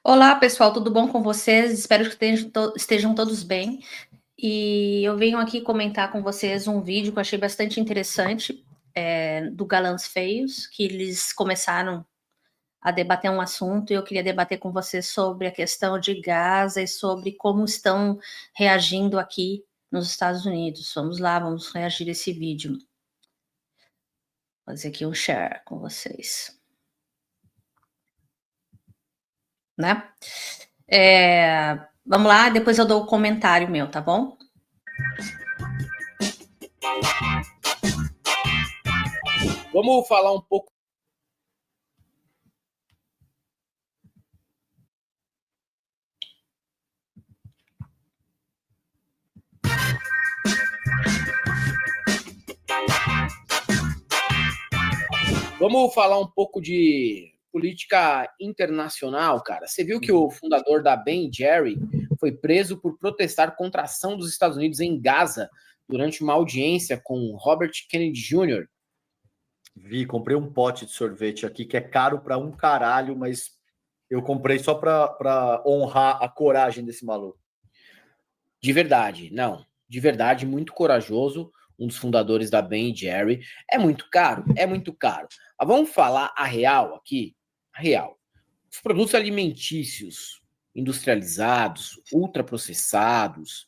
Olá, pessoal, tudo bom com vocês? Espero que estejam todos bem. E eu venho aqui comentar com vocês um vídeo que eu achei bastante interessante, do Galãs Feios, que eles começaram a debater um assunto e eu queria debater com vocês sobre a questão de Gaza e sobre como estão reagindo aqui nos Estados Unidos. Vamos lá, vamos reagir a esse vídeo. Vou fazer aqui um share com vocês. Né? Vamos lá, depois eu dou o comentário meu, tá bom? Vamos falar um pouco. Vamos falar um pouco de política internacional, cara. Você viu que o fundador da Ben Jerry foi preso por protestar contra a ação dos Estados Unidos em Gaza durante uma audiência com Robert Kennedy Jr. Vi, comprei um pote de sorvete aqui que é caro para um caralho, mas eu comprei só para honrar a coragem desse maluco. De verdade, não. De verdade, muito corajoso. Um dos fundadores da Ben Jerry. É muito caro? É muito caro. Mas vamos falar a real aqui? A real. Os produtos alimentícios industrializados, ultraprocessados,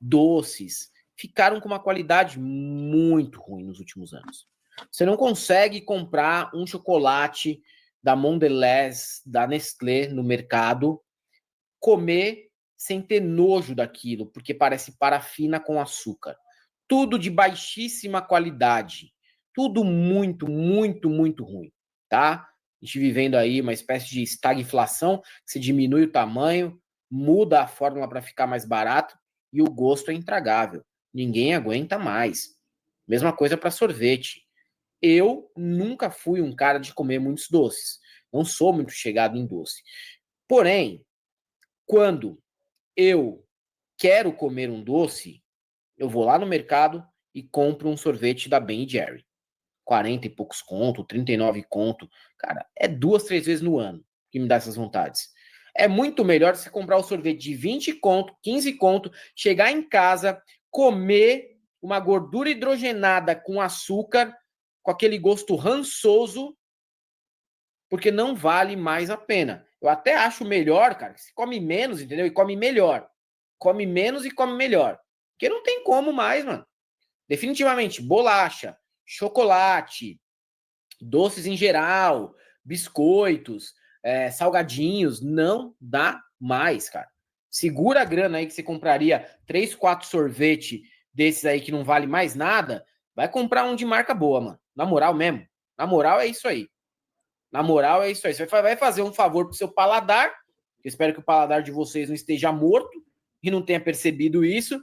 doces, ficaram com uma qualidade muito ruim nos últimos anos. Você não consegue comprar um chocolate da Mondelez, da Nestlé no mercado, comer sem ter nojo daquilo, porque parece parafina com açúcar. Tudo de baixíssima qualidade. Tudo muito, muito, muito ruim, tá? A gente vivendo aí uma espécie de estagflação, que se diminui o tamanho, muda a fórmula para ficar mais barato e o gosto é intragável. Ninguém aguenta mais. Mesma coisa para sorvete. Eu nunca fui um cara de comer muitos doces. Não sou muito chegado em doce. Porém, quando eu quero comer um doce, eu vou lá no mercado e compro um sorvete da Ben Jerry. 40 e poucos conto, 39 conto. Cara, é 2, 3 vezes no ano que me dá essas vontades. É muito melhor você comprar o sorvete de 20 conto, 15 conto, chegar em casa, comer uma gordura hidrogenada com açúcar, com aquele gosto rançoso, porque não vale mais a pena. Eu até acho melhor, cara, que se come menos, entendeu? E come melhor. Come menos e come melhor. Porque não tem como mais, mano. Definitivamente, bolacha, chocolate, doces em geral, biscoitos, salgadinhos, não dá mais, cara. Segura a grana aí que você compraria 3, 4 sorvete desses aí que não vale mais nada, vai comprar um de marca boa, mano. Na moral mesmo. Na moral é isso aí. Na moral é isso aí. Você vai fazer um favor pro seu paladar. Eu espero que o paladar de vocês não esteja morto e não tenha percebido isso.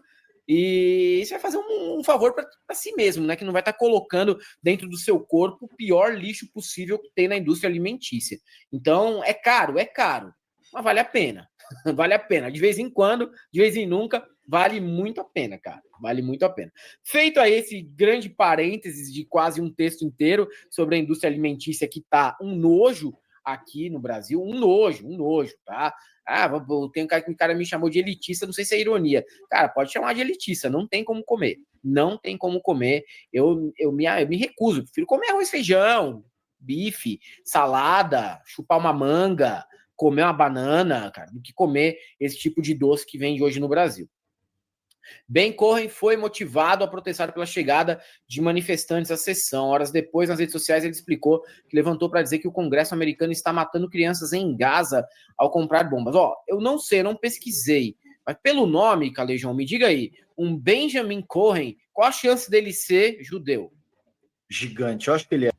E você vai fazer um favor para si mesmo, né? Que não vai estar colocando dentro do seu corpo o pior lixo possível que tem na indústria alimentícia. Então, é caro, mas vale a pena. Vale a pena. De vez em quando, de vez em nunca, vale muito a pena, cara. Vale muito a pena. Feito aí esse grande parênteses de quase um texto inteiro sobre a indústria alimentícia que tá um nojo aqui no Brasil, um nojo, tá? Tem um cara que o cara me chamou de elitista, não sei se é ironia. Cara, pode chamar de elitista, não tem como comer. Não tem como comer. Eu me recuso, prefiro comer arroz, feijão, bife, salada, chupar uma manga, comer uma banana, cara, do que comer esse tipo de doce que vende hoje no Brasil. Ben Cohen foi motivado a protestar pela chegada de manifestantes à sessão. Horas depois, nas redes sociais, ele explicou que levantou para dizer que o Congresso americano está matando crianças em Gaza ao comprar bombas. Eu não sei, não pesquisei, mas pelo nome, Calejão, me diga aí, um Benjamin Cohen, qual a chance dele ser judeu? Gigante, eu acho que ele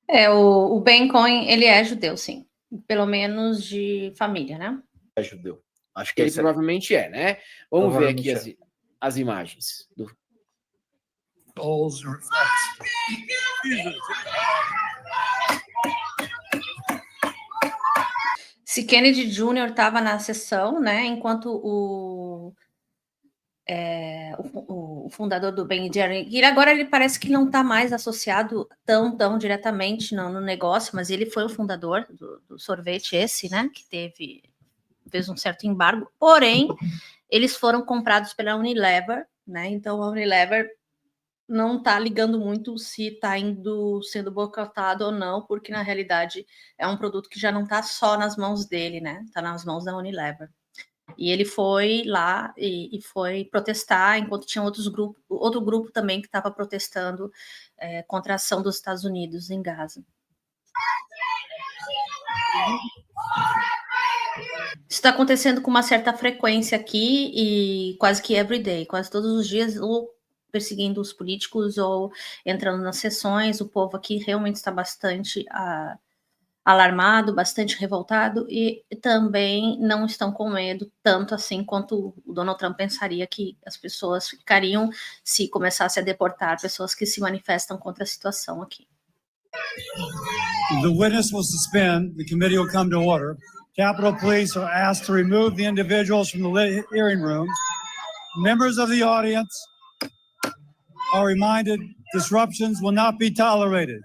é. O Ben Cohen, ele é judeu, sim. Pelo menos de família, né? É judeu. Acho que ele provavelmente é, né? Vamos ver aqui as imagens. Se Kennedy Jr. estava na sessão, né? Enquanto o fundador do Ben Jerry, e agora ele parece que não está mais associado tão diretamente no negócio, mas ele foi o fundador do sorvete esse, né? Que teve fez um certo embargo, porém, eles foram comprados pela Unilever, né? Então, a Unilever não está ligando muito se está sendo boicotado ou não, porque, na realidade, é um produto que já não está só nas mãos dele, né? Está nas mãos da Unilever. E ele foi lá e foi protestar, enquanto tinha outro grupo também que estava protestando contra a ação dos Estados Unidos em Gaza. Isso está acontecendo com uma certa frequência aqui e quase que every day, quase todos os dias, ou perseguindo os políticos ou entrando nas sessões. O povo aqui realmente está bastante alarmado, bastante revoltado, e também não estão com medo tanto assim quanto o Donald Trump pensaria que as pessoas ficariam se começasse a deportar pessoas que se manifestam contra a situação aqui. The witness will suspend. The committee will come to order. Capitol Police are asked to remove the individuals from the hearing room. Members of the audience are reminded disruptions will not be tolerated.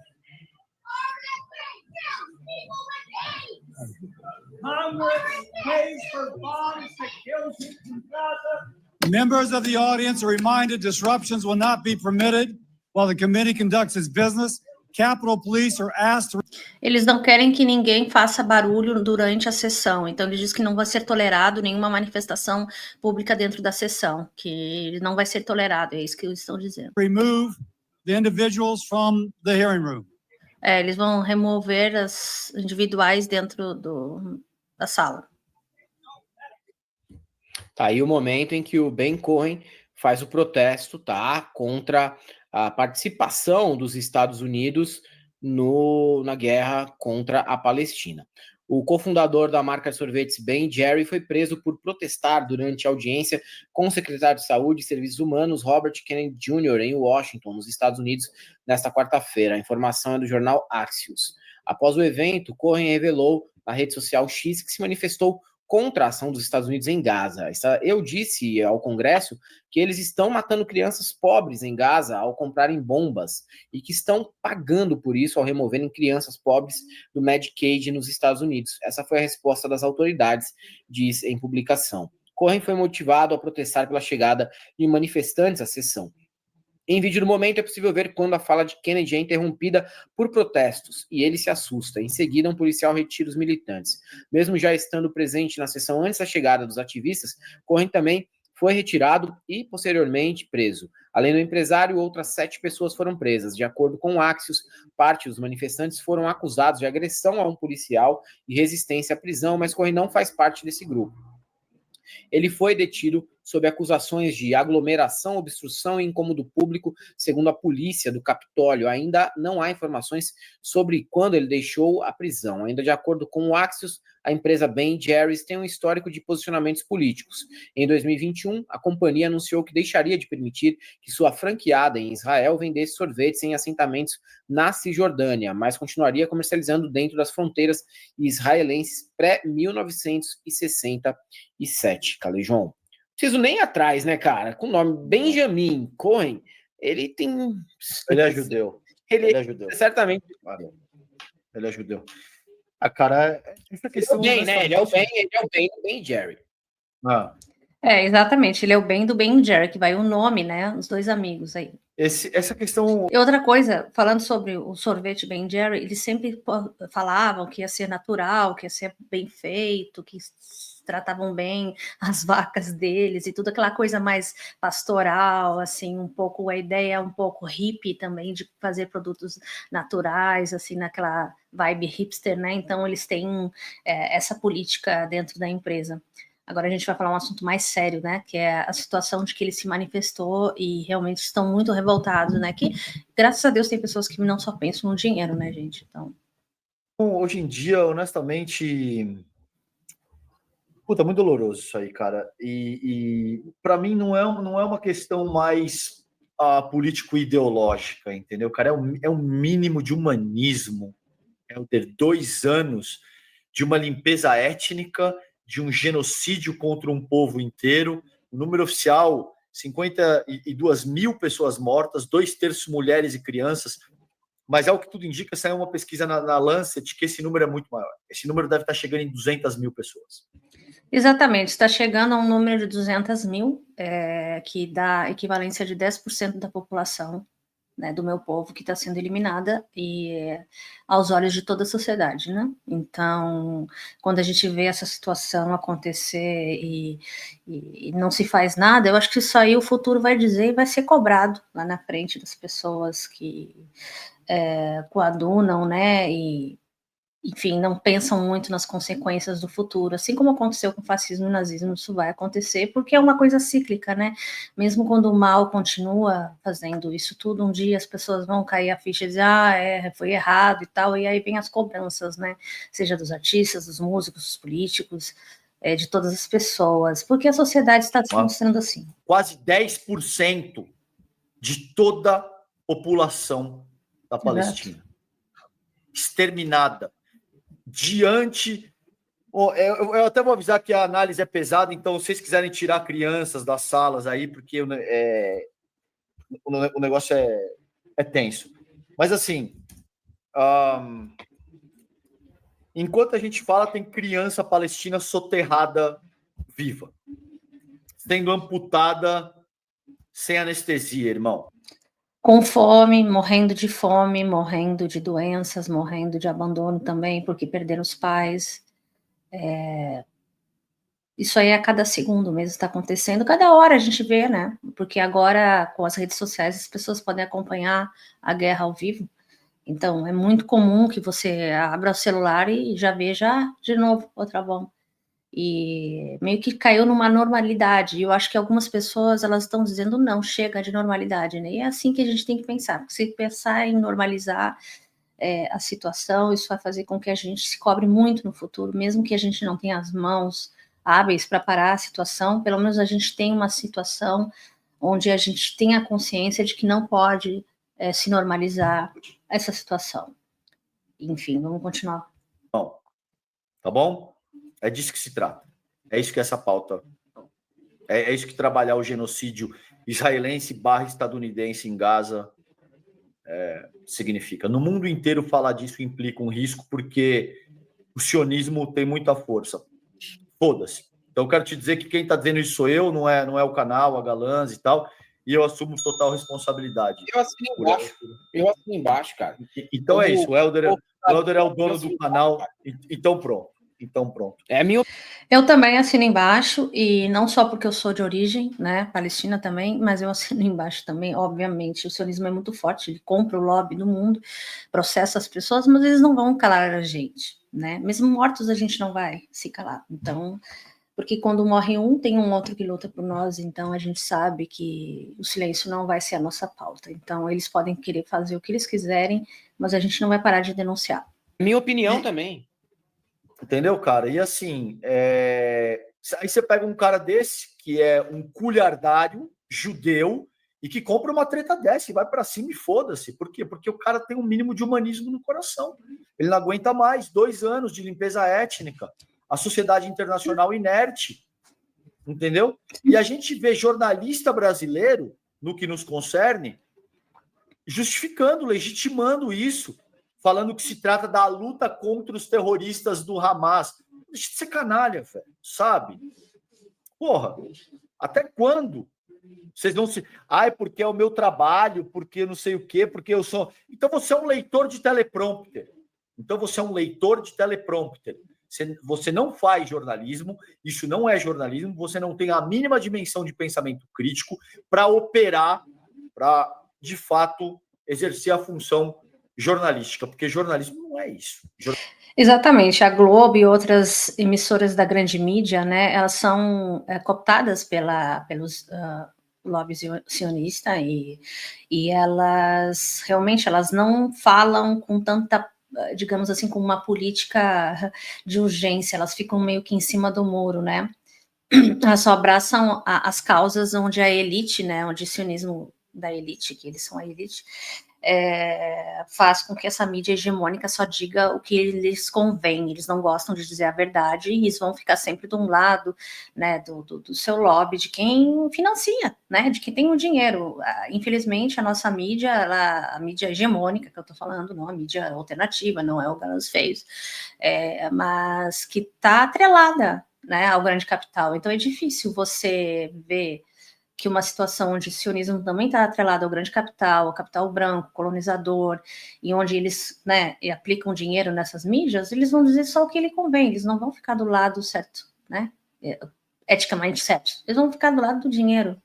Congress pays for bombs to kill people in Gaza. Members of the audience are reminded disruptions will not be permitted while the committee conducts its business. Capitol Police are asked to... Eles não querem que ninguém faça barulho durante a sessão, então ele diz que não vai ser tolerado nenhuma manifestação pública dentro da sessão, que não vai ser tolerado, é isso que eles estão dizendo. Remove the individuals from the hearing room. Eles vão remover as individuais dentro da sala. Tá aí o momento em que o Ben Cohen faz o protesto, tá, contra a participação dos Estados Unidos na guerra contra a Palestina. O cofundador da marca de sorvetes Ben Jerry foi preso por protestar durante a audiência com o secretário de Saúde e Serviços Humanos Robert Kennedy Jr. em Washington, nos Estados Unidos, nesta quarta-feira. A informação é do jornal Axios. Após o evento, Cohen revelou na rede social X que se manifestou contra a ação dos Estados Unidos em Gaza. Eu disse ao Congresso que eles estão matando crianças pobres em Gaza ao comprarem bombas e que estão pagando por isso ao removerem crianças pobres do Medicaid nos Estados Unidos. Essa foi a resposta das autoridades, diz em publicação. Cohen foi motivado a protestar pela chegada de manifestantes à sessão. Em vídeo do momento é possível ver quando a fala de Kennedy é interrompida por protestos e ele se assusta. Em seguida, um policial retira os militantes. Mesmo já estando presente na sessão antes da chegada dos ativistas, Cohen também foi retirado e, posteriormente, preso. Além do empresário, outras 7 pessoas foram presas. De acordo com o Axios, parte dos manifestantes foram acusados de agressão a um policial e resistência à prisão, mas Cohen não faz parte desse grupo. Ele foi detido sob acusações de aglomeração, obstrução e incômodo público, segundo a polícia do Capitólio. Ainda não há informações sobre quando ele deixou a prisão. Ainda de acordo com o Axios, a empresa Ben Jerry's tem um histórico de posicionamentos políticos. Em 2021, a companhia anunciou que deixaria de permitir que sua franqueada em Israel vendesse sorvetes em assentamentos na Cisjordânia, mas continuaria comercializando dentro das fronteiras israelenses pré-1967. Calejon. Preciso nem ir atrás, né, cara? Com o nome Benjamin Cohen, ele tem... Ele é judeu. Ele é judeu. Certamente. Ele é judeu. A cara... Essa questão bem, né? Ele é o Ben do Ben Jerry. Ah. Exatamente. Ele é o Ben do Ben Jerry, que vai o nome, né? Os dois amigos aí. Essa questão... E outra coisa, falando sobre o sorvete Ben Jerry, eles sempre falavam que ia ser natural, que ia ser bem feito, que tratavam bem as vacas deles e tudo aquela coisa mais pastoral, assim, um pouco a ideia um pouco hippie também de fazer produtos naturais, assim, naquela vibe hipster, né? Então eles têm essa política dentro da empresa. Agora a gente vai falar um assunto mais sério, né? Que é a situação de que ele se manifestou e realmente estão muito revoltados, né? Que, graças a Deus, tem pessoas que não só pensam no dinheiro, né, gente? Então... Hoje em dia, honestamente... Puta, muito doloroso isso aí, cara. E para mim não é uma questão mais político-ideológica, entendeu? Cara, é um mínimo de humanismo. É o ter 2 anos de uma limpeza étnica, de um genocídio contra um povo inteiro. O número oficial, 52 mil pessoas mortas, 2/3 mulheres e crianças. Mas ao que tudo indica, saiu uma pesquisa na Lancet que esse número é muito maior. Esse número deve estar chegando em 200 mil pessoas. Exatamente, está chegando a um número de 200 mil, que dá equivalência de 10% da população, né, do meu povo, que está sendo eliminada, e aos olhos de toda a sociedade, né? Então, quando a gente vê essa situação acontecer e não se faz nada, eu acho que isso aí o futuro vai dizer e vai ser cobrado lá na frente das pessoas que coadunam, né, e enfim, não pensam muito nas consequências do futuro, assim como aconteceu com o fascismo e o nazismo, isso vai acontecer, porque é uma coisa cíclica, né? Mesmo quando o mal continua fazendo isso tudo, um dia as pessoas vão cair a ficha e dizer, foi errado e tal, e aí vem as cobranças, né? Seja dos artistas, dos músicos, dos políticos, de todas as pessoas, porque a sociedade está se mostrando assim. Quase 10% de toda a população da Palestina. Exato. Exterminada. Diante... Eu até vou avisar que a análise é pesada, então se vocês quiserem tirar crianças das salas aí, porque o negócio é tenso. Mas assim, enquanto a gente fala, tem criança palestina soterrada viva, sendo amputada sem anestesia, irmão. Com fome, morrendo de doenças, morrendo de abandono também, porque perderam os pais. Isso aí a cada segundo mesmo está acontecendo, cada hora a gente vê, né? Porque agora, com as redes sociais, as pessoas podem acompanhar a guerra ao vivo. Então, é muito comum que você abra o celular e já veja de novo outra bomba. E meio que caiu numa normalidade. E eu acho que algumas pessoas, elas estão dizendo, não, chega de normalidade, né? E é assim que a gente tem que pensar. Porque se pensar em normalizar a situação, isso vai fazer com que a gente se cobre muito no futuro, mesmo que a gente não tenha as mãos hábeis para parar a situação, pelo menos a gente tem uma situação onde a gente tem a consciência de que não pode se normalizar essa situação. Enfim, vamos continuar. Bom, tá bom? É disso que se trata. É isso que essa pauta... É isso que trabalhar o genocídio israelense / estadunidense em Gaza significa. No mundo inteiro, falar disso implica um risco, porque o sionismo tem muita força. Foda-se. Então, eu quero te dizer que quem está dizendo isso sou eu, não é o canal, a Galãs e tal, e eu assumo total responsabilidade. Eu assino embaixo, cara. Então é isso, o Helder é o dono do canal, então pronto. É minha... Eu também assino embaixo, e não só porque eu sou de origem, né, palestina também, mas eu assino embaixo também, obviamente. O sionismo é muito forte, ele compra o lobby do mundo, processa as pessoas, mas eles não vão calar a gente, né? Mesmo mortos a gente não vai se calar. Então, porque quando morre um, tem um outro que luta por nós, então a gente sabe que o silêncio não vai ser a nossa pauta. Então, eles podem querer fazer o que eles quiserem, mas a gente não vai parar de denunciar. Minha opinião também. Entendeu, cara? E assim, aí você pega um cara desse, que é um culhardário judeu, e que compra uma treta dessa e vai para cima e foda-se. Por quê? Porque o cara tem um mínimo de humanismo no coração. Ele não aguenta mais 2 anos de limpeza étnica. A sociedade internacional inerte. Entendeu? E a gente vê jornalista brasileiro, no que nos concerne, justificando, legitimando isso, falando que se trata da luta contra os terroristas do Hamas. Deixa de ser canalha, velho, sabe? Porra, até quando? Vocês não se... é porque é o meu trabalho, porque não sei o quê, porque eu sou... Então você é um leitor de teleprompter. Você não faz jornalismo, isso não é jornalismo, você não tem a mínima dimensão de pensamento crítico para operar, para, de fato, exercer a função jornalística, porque jornalismo não é isso. Exatamente, a Globo e outras emissoras da grande mídia, né, elas são cooptadas pelos lobby sionista e elas realmente não falam com tanta, digamos assim, com uma política de urgência, elas ficam meio que em cima do muro, né? Elas só abraçam as causas onde a elite, né, onde o sionismo da elite, que eles são a elite, faz com que essa mídia hegemônica só diga o que lhes convém. Eles não gostam de dizer a verdade e eles vão ficar sempre de um lado, né, do seu lobby, de quem financia, né, de quem tem o dinheiro. Infelizmente, a nossa mídia, a mídia hegemônica que eu tô falando, não a mídia alternativa, não é o Galãs Feios, mas que está atrelada né, ao grande capital. Então é difícil você ver que uma situação onde o sionismo também está atrelado ao grande capital, ao capital branco, colonizador, e onde eles, né, aplicam dinheiro nessas mídias, eles vão dizer só o que lhe convém, eles não vão ficar do lado certo, né, eticamente certo, eles vão ficar do lado do dinheiro.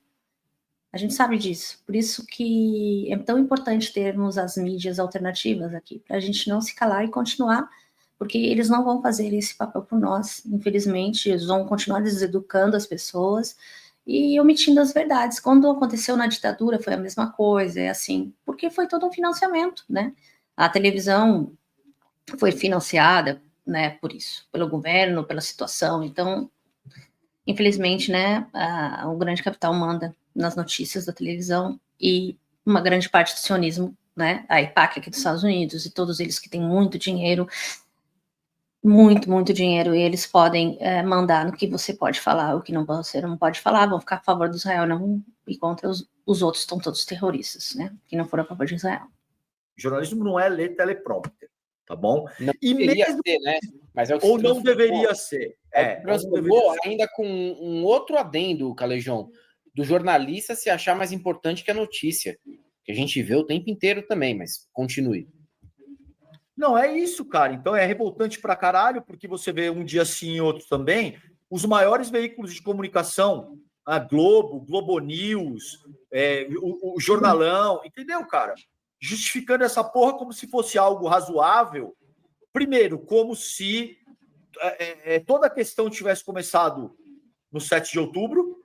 A gente sabe disso, por isso que é tão importante termos as mídias alternativas aqui, para a gente não se calar e continuar, porque eles não vão fazer esse papel por nós, infelizmente, eles vão continuar deseducando as pessoas e omitindo as verdades. Quando aconteceu na ditadura foi a mesma coisa, é assim, porque foi todo um financiamento, né? A televisão foi financiada, né, por isso, pelo governo, pela situação, então, infelizmente, né, o grande capital manda nas notícias da televisão e uma grande parte do sionismo, né, a IPAC aqui dos Estados Unidos e todos eles que têm muito dinheiro, muito dinheiro, e eles podem mandar no que você pode falar, o que não, você não pode falar, vão ficar a favor do Israel não, e contra os outros estão todos terroristas, né, que não foram a favor de Israel. Jornalismo não é ler teleprompter, tá bom? Não E deveria mesmo ser, né? Mas é o que ou se não transformou. deveria ser. Transformou ainda com um outro adendo, Calejão, do jornalista se achar mais importante que a notícia, que a gente vê o tempo inteiro também, mas continue. Não, é isso, cara. Então é revoltante pra caralho, porque você vê um dia sim e outro também, os maiores veículos de comunicação, a Globo, Globo News, o Jornalão, entendeu, cara? Justificando essa porra como se fosse algo razoável. Primeiro, como se toda a questão tivesse começado no 7 de outubro,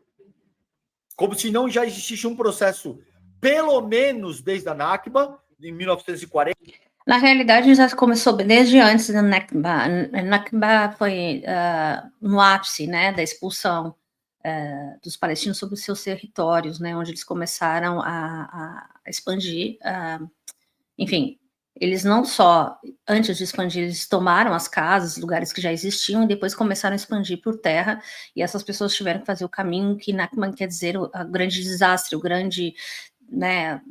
como se não já existisse um processo, pelo menos desde a Nakba, em 1940. Na realidade, já começou desde antes da Nakba. A Nakba foi no ápice, né, da expulsão dos palestinos sobre os seus territórios, né, onde eles começaram a expandir. Enfim, eles não só, antes de expandir, eles tomaram as casas, lugares que já existiam, e depois começaram a expandir por terra, e essas pessoas tiveram que fazer o caminho que Nakba quer dizer o grande desastre, o grande, né,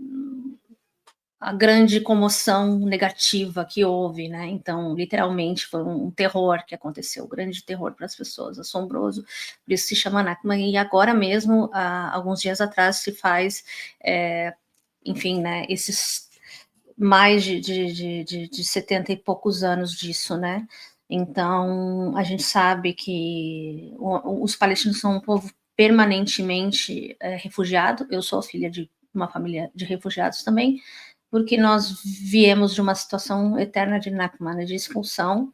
a grande comoção negativa que houve, né? Então, literalmente, foi um terror que aconteceu, um grande terror para as pessoas, assombroso. Por isso se chama Nakba. E agora mesmo, alguns dias atrás, se faz, enfim, né? Esses mais de 70 e poucos anos disso, né? Então, a gente sabe que os palestinos são um povo permanentemente refugiado. Eu sou filha de uma família de refugiados também, porque nós viemos de uma situação eterna de Nakba, de expulsão.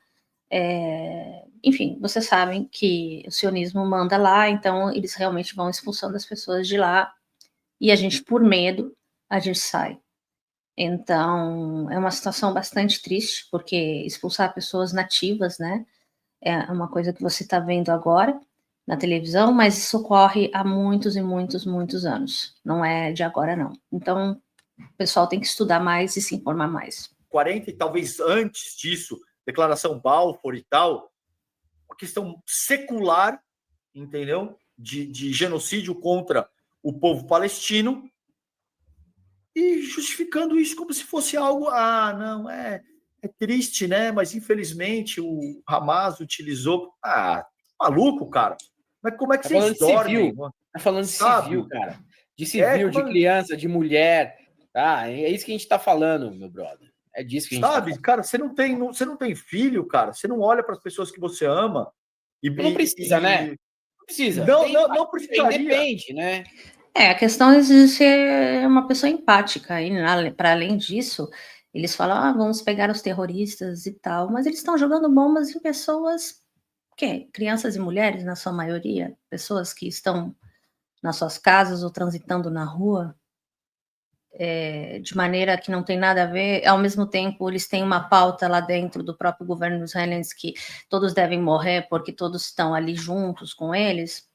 Enfim, vocês sabem que o sionismo manda lá, então eles realmente vão expulsando as pessoas de lá, e a gente, por medo, a gente sai. Então, é uma situação bastante triste, porque expulsar pessoas nativas, né, é uma coisa que você está vendo agora na televisão, mas isso ocorre há muitos e muitos anos, não é de agora, não. Então, o pessoal tem que estudar mais e se informar mais. 40 e talvez antes disso, declaração Balfour e tal, uma questão secular, entendeu? De genocídio contra o povo palestino e justificando isso como se fosse algo, não, é triste, né? Mas infelizmente o Hamas utilizou. Maluco, cara. Mas como é que vocês dormem? Tá falando de civil, cara. De civil, de criança, de mulher. Tá? É isso que a gente tá falando, meu brother. É disso que a gente tá falando. Cara, você não tem filho, cara. Você não olha para as pessoas que você ama. Não precisa, né? Não precisa. Não precisaria. Depende, né? A questão é de ser uma pessoa empática. E, para além disso, eles falam, vamos pegar os terroristas e tal, mas eles estão jogando bombas em pessoas, crianças e mulheres, na sua maioria, pessoas que estão nas suas casas ou transitando na rua, de maneira que não tem nada a ver. Ao mesmo tempo, eles têm uma pauta lá dentro do próprio governo israelense que todos devem morrer porque todos estão ali juntos com eles.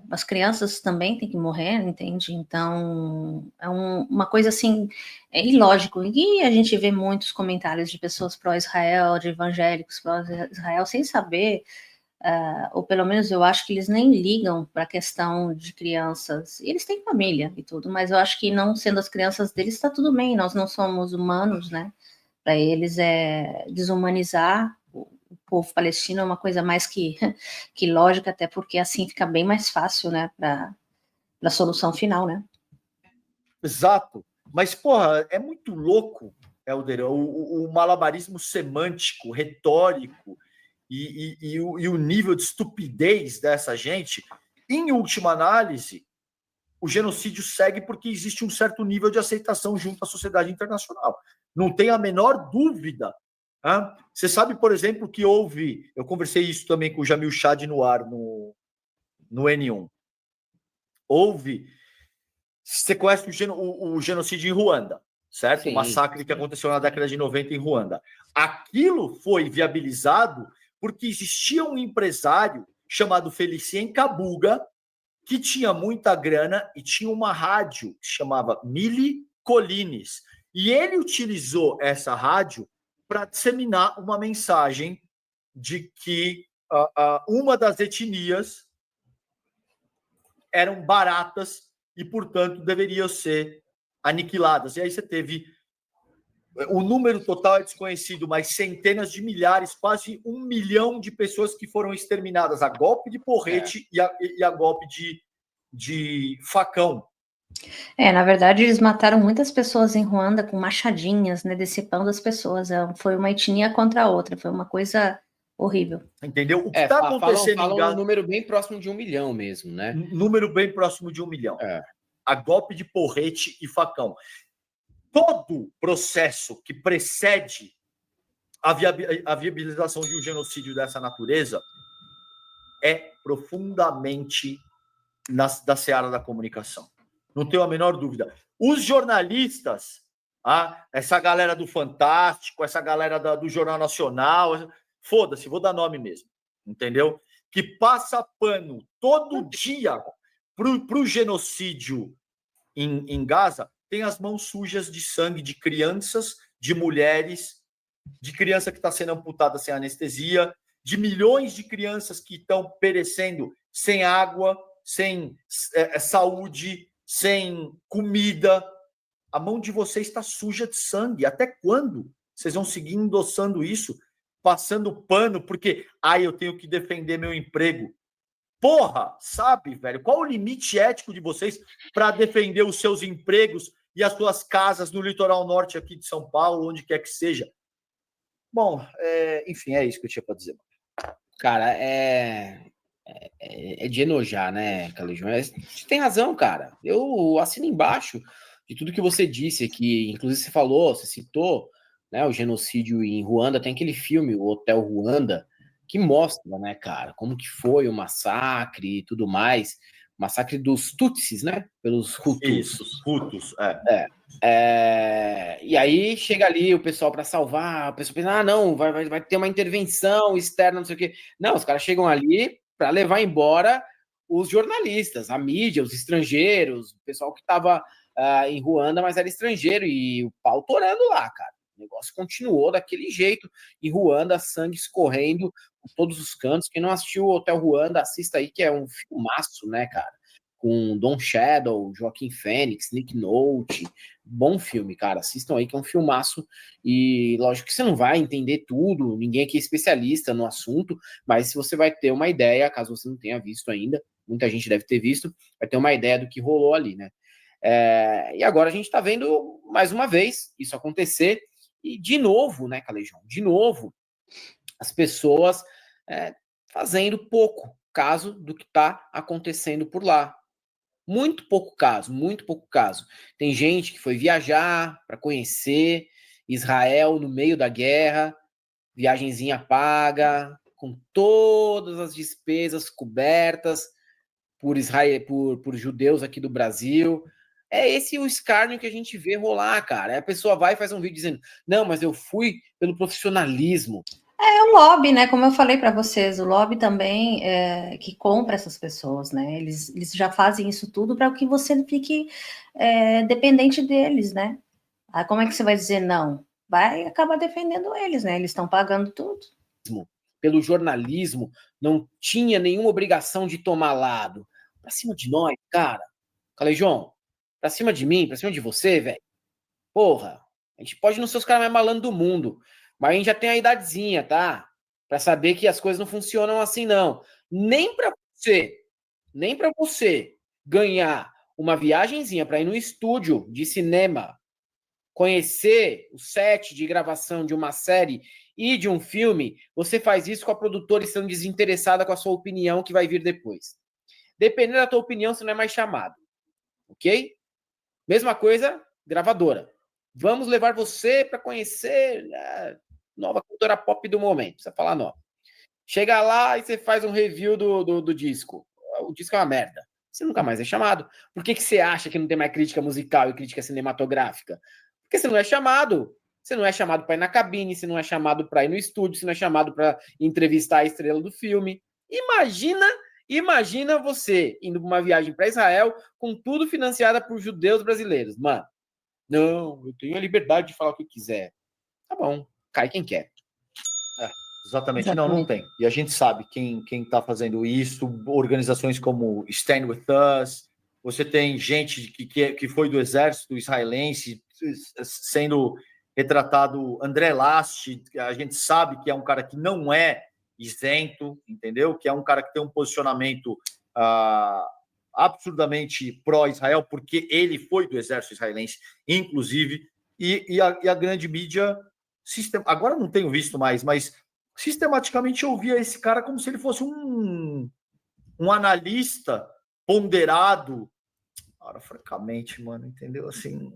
As crianças também têm que morrer, entende? Então, é uma coisa assim, ilógico. E a gente vê muitos comentários de pessoas pró-Israel, de evangélicos pró-Israel, sem saber, ou pelo menos eu acho que eles nem ligam para a questão de crianças. Eles têm família e tudo, mas eu acho que não sendo as crianças deles, está tudo bem, nós não somos humanos, né? Para eles é desumanizar o povo palestino é uma coisa mais que lógica, até porque assim fica bem mais fácil, né, para a solução final, né? Exato. Mas, porra, é muito louco, Helder, o malabarismo semântico, retórico e o nível de estupidez dessa gente. Em última análise, o genocídio segue porque existe um certo nível de aceitação junto à sociedade internacional. Não tem a menor dúvida. Hein? Você sabe, por exemplo, que houve... Eu conversei isso também com o Jamil Chad no ar, no N1. Houve... Você conhece o genocídio em Ruanda, certo? Sim, O massacre que aconteceu na década de 90 em Ruanda. Aquilo foi viabilizado porque existia um empresário chamado Felicien Kabuga, que tinha muita grana e tinha uma rádio que se chamava Mille Collines. E ele utilizou essa rádio para disseminar uma mensagem de que uma das etnias eram baratas e, portanto, deveriam ser aniquiladas. E aí você teve... O número total é desconhecido, mas centenas de milhares, quase 1 milhão de pessoas que foram exterminadas a golpe de porrete e a golpe de facão. Na verdade, eles mataram muitas pessoas em Ruanda com machadinhas, né, decepando as pessoas. Foi uma etnia contra a outra, foi uma coisa horrível. Entendeu? O que está acontecendo falam um número bem próximo de 1 milhão mesmo, né? Número bem próximo de 1 milhão. A golpe de porrete e facão. Todo processo que precede a viabilização de um genocídio dessa natureza é profundamente da seara da comunicação. Não tenho a menor dúvida. Os jornalistas, essa galera do Fantástico, essa galera do Jornal Nacional, foda-se, vou dar nome mesmo, entendeu? Que passa pano todo dia pro genocídio em Gaza, tem as mãos sujas de sangue de crianças, de mulheres, de criança que está sendo amputada sem anestesia, de milhões de crianças que estão perecendo sem água, sem saúde, sem comida. A mão de vocês está suja de sangue. Até quando vocês vão seguir endossando isso, passando pano, porque eu tenho que defender meu emprego? Porra, sabe, velho? Qual o limite ético de vocês para defender os seus empregos e as suas casas no litoral norte aqui de São Paulo, onde quer que seja? Bom, enfim, é isso que eu tinha para dizer. Cara, é de enojar, né, Calejão? Você tem razão, cara. Eu assino embaixo de tudo que você disse aqui. Inclusive, você citou, né, o genocídio em Ruanda. Tem aquele filme, o Hotel Ruanda, que mostra, né, cara, como que foi o massacre e tudo mais. O massacre dos Tutsis, né? Pelos Hutus. Isso, os Hutus, E aí chega ali o pessoal para salvar, o pessoal pensa, não, vai ter uma intervenção externa, não sei o quê. Não, os caras chegam ali para levar embora os jornalistas, a mídia, os estrangeiros, o pessoal que estava em Ruanda, mas era estrangeiro, e o pau torando lá, cara. O negócio continuou daquele jeito, em Ruanda, sangue escorrendo por todos os cantos. Quem não assistiu o Hotel Ruanda, assista aí, que é um filmaço, né, cara? Com Don Cheadle, Joaquin Phoenix, Nick Nolte. Bom filme, cara. Assistam aí, que é um filmaço. E lógico que você não vai entender tudo, ninguém aqui é especialista no assunto, mas se você vai ter uma ideia, caso você não tenha visto ainda, muita gente deve ter visto, vai ter uma ideia do que rolou ali, né? E agora a gente tá vendo mais uma vez isso acontecer, e de novo, né, Calejão? De novo, as pessoas fazendo pouco caso do que tá acontecendo por lá. Muito pouco caso, muito pouco caso. Tem gente que foi viajar para conhecer Israel no meio da guerra, viagenzinha paga, com todas as despesas cobertas por judeus aqui do Brasil. É esse o escárnio que a gente vê rolar, cara. A pessoa vai e faz um vídeo dizendo, não, mas eu fui pelo profissionalismo. É o lobby, né? Como eu falei para vocês, o lobby também que compra essas pessoas, né? Eles já fazem isso tudo para que você fique dependente deles, né? Como é que você vai dizer não? Vai acabar defendendo eles, né? Eles estão pagando tudo. Pelo jornalismo, não tinha nenhuma obrigação de tomar lado. Pra cima de nós, cara. Calejão, pra cima de mim, pra cima de você, velho. Porra, a gente pode não ser os caras mais malandros do mundo, mas a gente já tem a idadezinha, tá? para saber que as coisas não funcionam assim, não. Nem para você ganhar uma viagenzinha para ir no estúdio de cinema, conhecer o set de gravação de uma série e de um filme, você faz isso com a produtora estando desinteressada com a sua opinião que vai vir depois. Dependendo da tua opinião, você não é mais chamado. Ok? Mesma coisa, gravadora. Vamos levar você para conhecer a nova cultura pop do momento. Precisa falar nova. Chega lá e você faz um review do disco. O disco é uma merda. Você nunca mais é chamado. Por que você acha que não tem mais crítica musical e crítica cinematográfica? Porque você não é chamado. Você não é chamado para ir na cabine, você não é chamado para ir no estúdio, você não é chamado para entrevistar a estrela do filme. Imagina você indo para uma viagem para Israel com tudo financiada por judeus brasileiros. Mano, não, eu tenho a liberdade de falar o que eu quiser. Tá bom, cai quem quer. Exatamente, não tem. E a gente sabe quem está fazendo isso, organizações como Stand With Us, você tem gente que foi do exército israelense sendo retratado, André Last, a gente sabe que é um cara que não é isento, entendeu? Que é um cara que tem um posicionamento absurdamente pró-Israel, porque ele foi do exército israelense, inclusive, e a grande mídia, agora não tenho visto mais, mas sistematicamente eu via esse cara como se ele fosse um analista ponderado. Cara, francamente, mano, entendeu? Assim.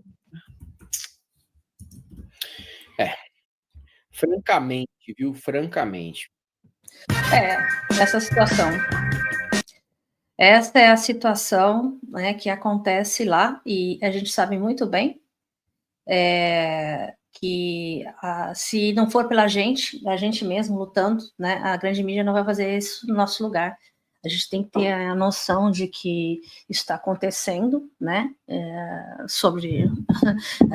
Francamente, viu? Francamente. Essa situação. Esta é a situação, né, que acontece lá, e a gente sabe muito bem que se não for pela gente, a gente mesmo lutando, né, a grande mídia não vai fazer isso no nosso lugar. A gente tem que ter a noção de que isso está acontecendo, né, sobre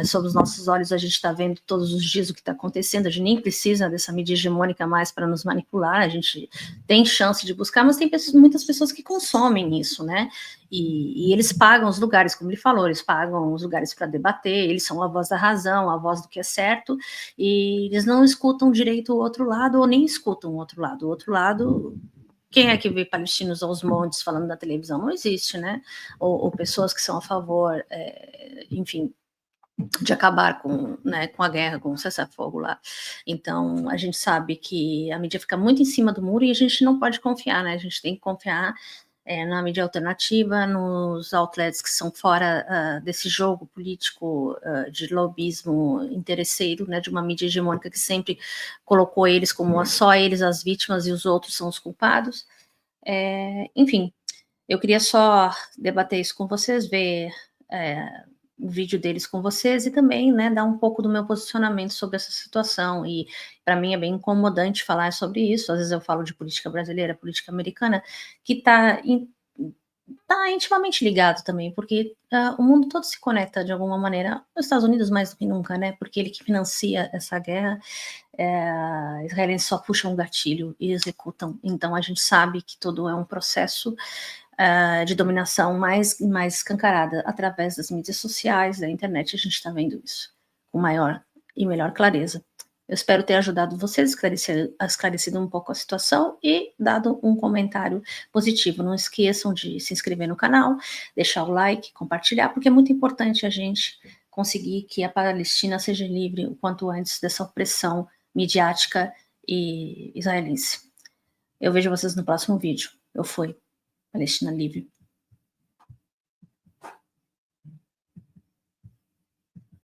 os nossos olhos a gente está vendo todos os dias o que está acontecendo, a gente nem precisa dessa mídia hegemônica mais para nos manipular, a gente tem chance de buscar, mas tem muitas pessoas que consomem isso, né, e eles pagam os lugares, como ele falou, eles pagam os lugares para debater, eles são a voz da razão, a voz do que é certo, e eles não escutam direito o outro lado, ou nem escutam o outro lado. O outro lado, quem é que vê palestinos aos montes falando na televisão? Não existe, né? Ou pessoas que são a favor, enfim, de acabar com a guerra, com o cessar-fogo lá. Então, a gente sabe que a mídia fica muito em cima do muro e a gente não pode confiar, né? A gente tem que confiar na mídia alternativa, nos outlets que são fora desse jogo político de lobismo interesseiro, né, de uma mídia hegemônica que sempre colocou eles como só eles as vítimas e os outros são os culpados. Enfim, eu queria só debater isso com vocês, ver o vídeo deles com vocês e também, né, dar um pouco do meu posicionamento sobre essa situação. E para mim é bem incomodante falar sobre isso. Às vezes eu falo de política brasileira, política americana, que está intimamente ligado também, porque o mundo todo se conecta de alguma maneira, os Estados Unidos mais do que nunca, né, porque ele que financia essa guerra, israelenses só puxam um gatilho e executam. Então a gente sabe que todo é um processo de dominação mais escancarada através das mídias sociais, da internet. A gente está vendo isso com maior e melhor clareza. Eu espero ter ajudado vocês, esclarecido um pouco a situação e dado um comentário positivo. Não esqueçam de se inscrever no canal, deixar o like, compartilhar, porque é muito importante a gente conseguir que a Palestina seja livre o quanto antes dessa opressão midiática e israelense. Eu vejo vocês no próximo vídeo. Eu fui. Palestina livre.